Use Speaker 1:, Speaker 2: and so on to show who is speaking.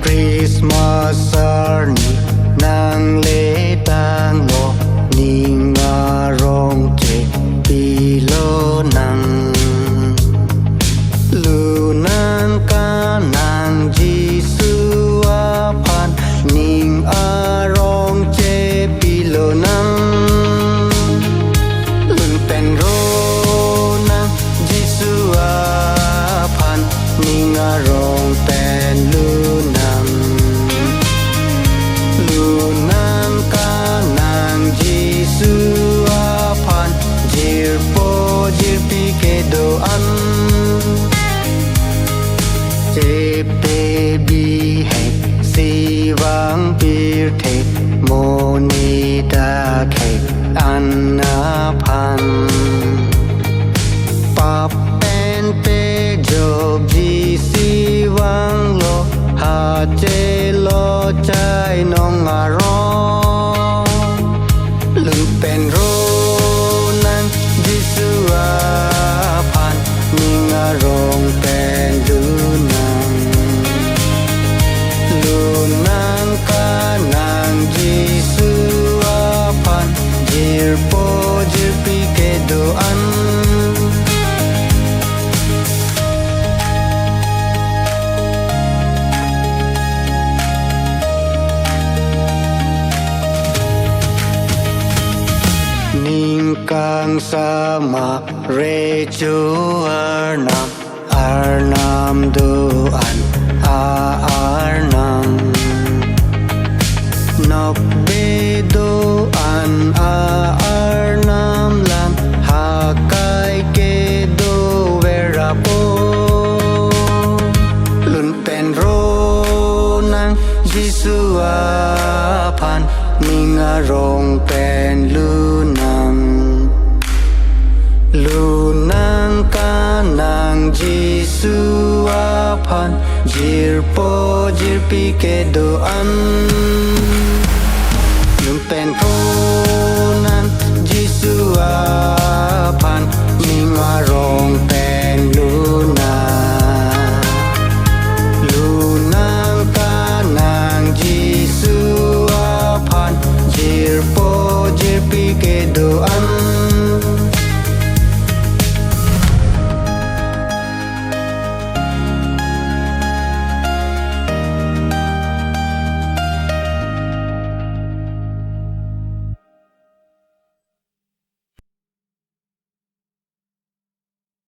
Speaker 1: Christmas arni nang le tang lo ning arong che pilo nang lu nang ka nang Jisu apan ning arong che pilo nang lun pen ro nang Jisu apan ning arong pen lu nang lunang kanang Jisu apan jir po jir pikedoan jepe bihek siwang pirtek monida kek anapan papen pe job ji siwang lo ha che lo chai nong arong lu pen ro nang Jisu apan ning arong pen lu nang ka nang Jisu apan jir po jir pikedoan kang sama reju arnam duan arnam nok bedoan arnam lang hakai ke do verapo lun pen ro nang Jisu apan ning arong pen lunang kanang Jisu apan jir po jir pikedoan lun pen po